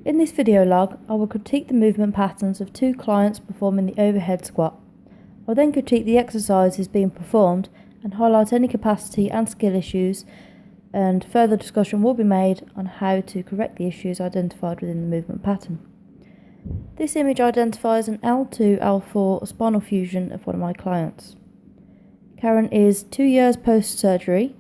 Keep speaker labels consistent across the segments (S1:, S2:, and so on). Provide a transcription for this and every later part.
S1: In this video log, I will critique the movement patterns of 2 clients performing the overhead squat. I'll then critique the exercises being performed and highlight any capacity and skill issues, and further discussion will be made on how to correct the issues identified within the movement pattern. This image identifies an L2-L4 spinal fusion of one of my clients. Karen is 2 years post-surgery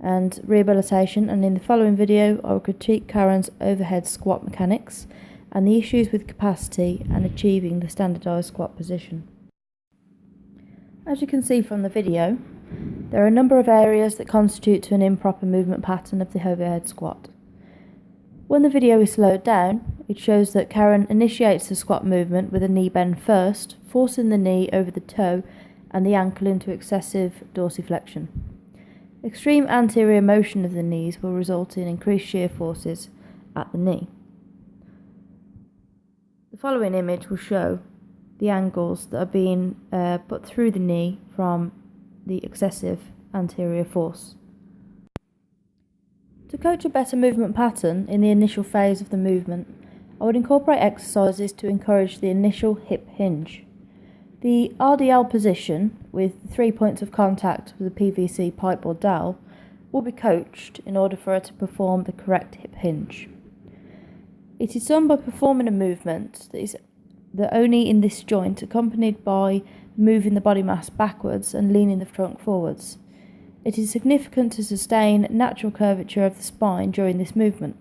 S1: and rehabilitation, and in the following video I will critique Karen's overhead squat mechanics and the issues with capacity and achieving the standardised squat position. As you can see from the video, there are a number of areas that constitute to an improper movement pattern of the overhead squat. When the video is slowed down, it shows that Karen initiates the squat movement with a knee bend first, forcing the knee over the toe and the ankle into excessive dorsiflexion. Extreme anterior motion of the knees will result in increased shear forces at the knee. The following image will show the angles that are being put through the knee from the excessive anterior force. To coach a better movement pattern in the initial phase of the movement, I would incorporate exercises to encourage the initial hip hinge. The RDL position, with 3 points of contact with the PVC pipe or dowel, will be coached in order for her to perform the correct hip hinge. It is done by performing a movement that only in this joint, accompanied by moving the body mass backwards and leaning the trunk forwards. It is significant to sustain natural curvature of the spine during this movement.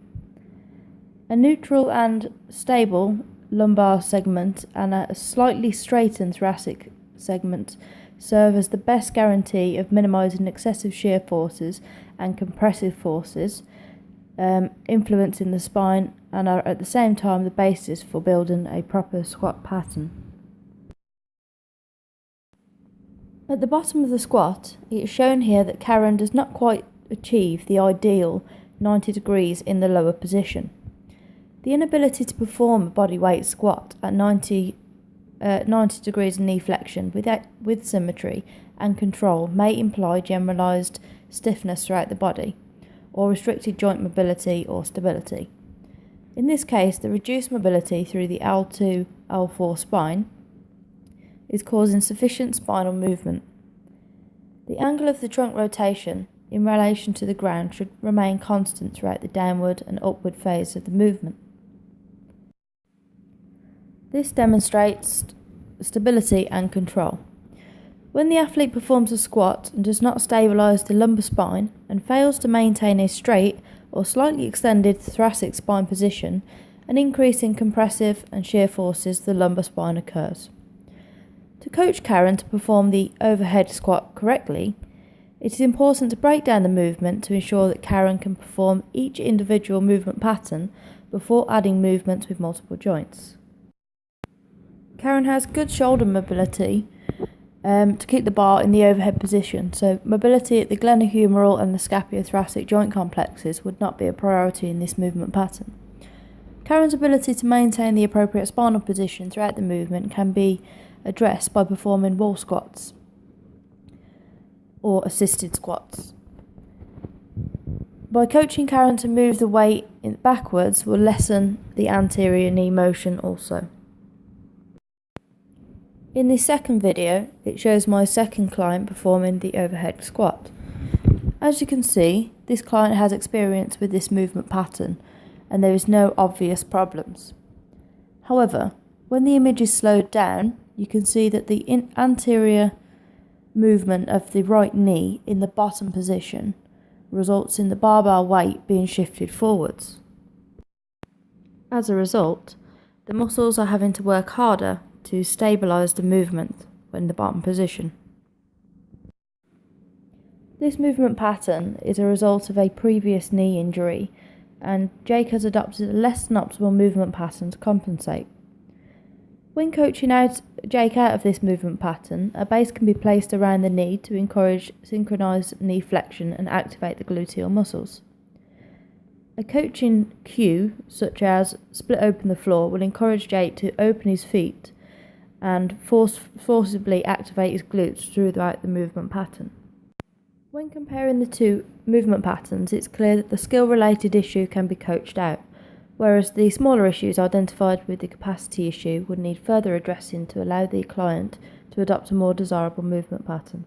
S1: A neutral and stable lumbar segment and a slightly straightened thoracic segment serve as the best guarantee of minimising excessive shear forces and compressive forces influencing the spine, and are at the same time the basis for building a proper squat pattern. At the bottom of the squat, it is shown here that Karen does not quite achieve the ideal 90 degrees in the lower position. The inability to perform a body weight squat at 90 degrees knee flexion with symmetry and control may imply generalised stiffness throughout the body, or restricted joint mobility or stability. In this case, the reduced mobility through the L2-L4 spine is causing insufficient spinal movement. The angle of the trunk rotation in relation to the ground should remain constant throughout the downward and upward phase of the movement. This demonstrates stability and control. When the athlete performs a squat and does not stabilise the lumbar spine and fails to maintain a straight or slightly extended thoracic spine position, an increase in compressive and shear forces to the lumbar spine occurs. To coach Karen to perform the overhead squat correctly, it is important to break down the movement to ensure that Karen can perform each individual movement pattern before adding movements with multiple joints. Karen has good shoulder mobility to keep the bar in the overhead position, so mobility at the glenohumeral and the scapulo-thoracic joint complexes would not be a priority in this movement pattern. Karen's ability to maintain the appropriate spinal position throughout the movement can be addressed by performing wall squats or assisted squats. By coaching Karen to move the weight backwards will lessen the anterior knee motion also. In this second video, it shows my second client performing the overhead squat. As you can see, this client has experience with this movement pattern and there is no obvious problems. However, when the image is slowed down, you can see that the anterior movement of the right knee in the bottom position results in the barbell weight being shifted forwards. As a result, the muscles are having to work harder to stabilise the movement when in the bottom position. This movement pattern is a result of a previous knee injury, and Jake has adopted a less than optimal movement pattern to compensate. When coaching Jake out of this movement pattern, a base can be placed around the knee to encourage synchronised knee flexion and activate the gluteal muscles. A coaching cue, such as split open the floor, will encourage Jake to open his feet and forcibly activate his glutes throughout the movement pattern. When comparing the two movement patterns, it's clear that the skill-related issue can be coached out, whereas the smaller issues identified with the capacity issue would need further addressing to allow the client to adopt a more desirable movement pattern.